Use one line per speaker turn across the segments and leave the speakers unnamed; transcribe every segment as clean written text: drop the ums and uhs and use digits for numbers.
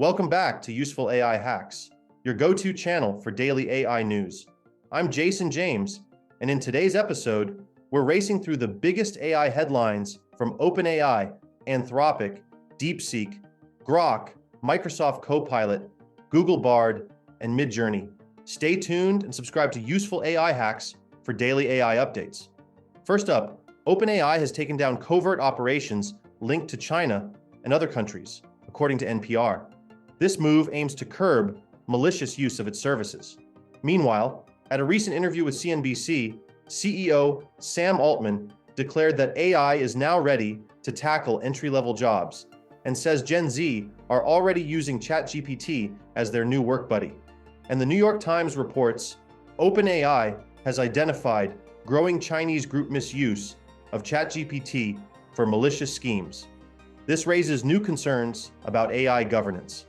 Welcome back to Useful AI Hacks, your go-to channel for daily AI news. I'm Jason James, and in today's episode, we're racing through the biggest AI headlines from OpenAI, Anthropic, DeepSeek, Grok, Microsoft Copilot, Google Bard, and Midjourney. Stay tuned and subscribe to Useful AI Hacks for daily AI updates. First up, OpenAI has taken down covert operations linked to China and other countries, according to NPR. This move aims to curb malicious use of its services. Meanwhile, at a recent interview with CNBC, CEO Sam Altman declared that AI is now ready to tackle entry-level jobs and says Gen Z are already using ChatGPT as their new work buddy. And the New York Times reports OpenAI has identified growing Chinese group misuse of ChatGPT for malicious schemes. This raises new concerns about AI governance.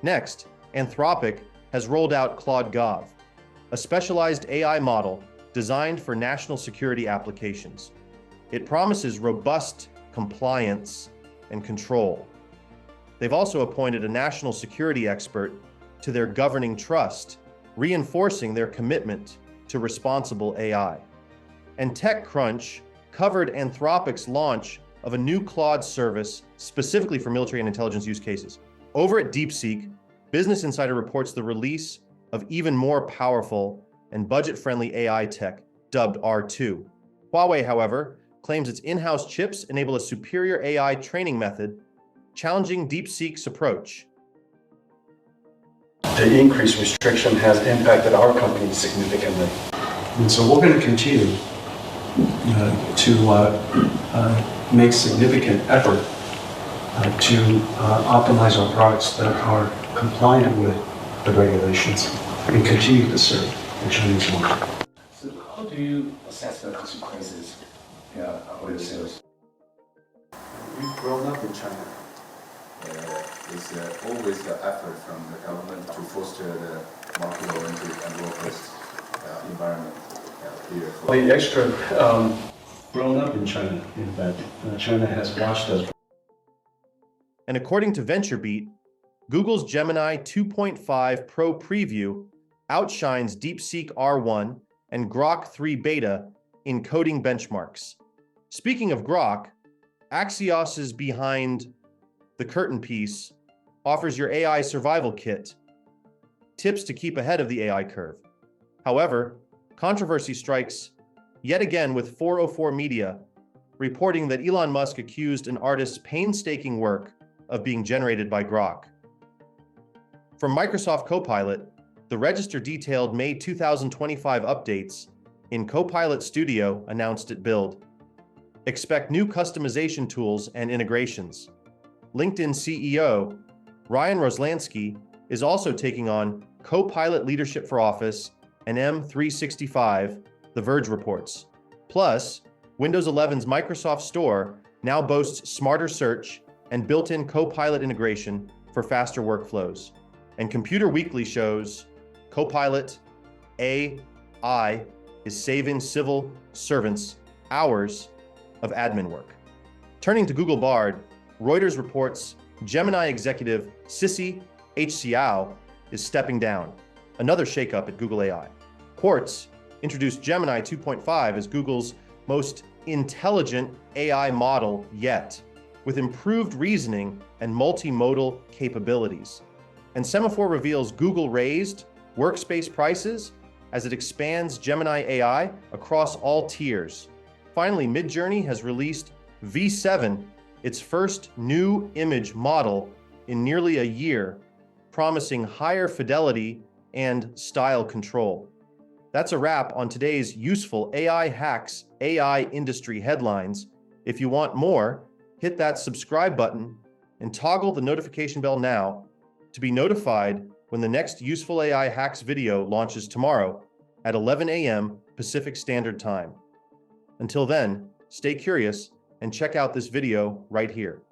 Next, Anthropic has rolled out Claude Gov, a specialized AI model designed for national security applications. It promises robust compliance and control. They've also appointed a national security expert to their governing trust, reinforcing their commitment to responsible AI. And TechCrunch covered Anthropic's launch of a new Claude service specifically for military and intelligence use cases. Over at DeepSeek, Business Insider reports the release of even more powerful and budget-friendly AI tech, dubbed R2. Huawei, however, claims its in-house chips enable a superior AI training method, challenging DeepSeek's approach.
The increased restriction has impacted our company significantly.
And so we're going to continue to make significant effort to optimize our products that are compliant with the regulations and continue to serve the Chinese market.
So how do you assess the consequences for your sales?
We've grown up in China.
It's always the effort from the government to foster the market-oriented and robust environment here.
The extra grown up in China, in fact. China has watched us.
And according to VentureBeat, Google's Gemini 2.5 Pro Preview outshines DeepSeek R1 and Grok 3 Beta in coding benchmarks. Speaking of Grok, Axios's Behind the Curtain piece offers your AI survival kit, tips to keep ahead of the AI curve. However, controversy strikes yet again with 404 Media, reporting that Elon Musk accused an artist's painstaking work of being generated by Grok. From Microsoft Copilot, the Register detailed May 2025 updates in Copilot Studio announced at Build. Expect new customization tools and integrations. LinkedIn CEO Ryan Roslansky is also taking on Copilot Leadership for Office and M365, The Verge reports. Plus, Windows 11's Microsoft Store now boasts smarter search and built-in Copilot integration for faster workflows. And Computer Weekly shows Copilot AI is saving civil servants hours of admin work. Turning to Google Bard, Reuters reports Gemini executive Sissy Hsiao is stepping down, another shakeup at Google AI. Quartz introduced Gemini 2.5 as Google's most intelligent AI model yet, with improved reasoning and multimodal capabilities. And Semafor reveals Google raised Workspace prices as it expands Gemini AI across all tiers. Finally, Midjourney has released V7, its first new image model in nearly a year, promising higher fidelity and style control. That's a wrap on today's Useful AI Hacks AI industry headlines. If you want more, hit that subscribe button and toggle the notification bell now to be notified when the next Useful AI Hacks video launches tomorrow at 11 a.m. Pacific Standard Time. Until then, stay curious and check out this video right here.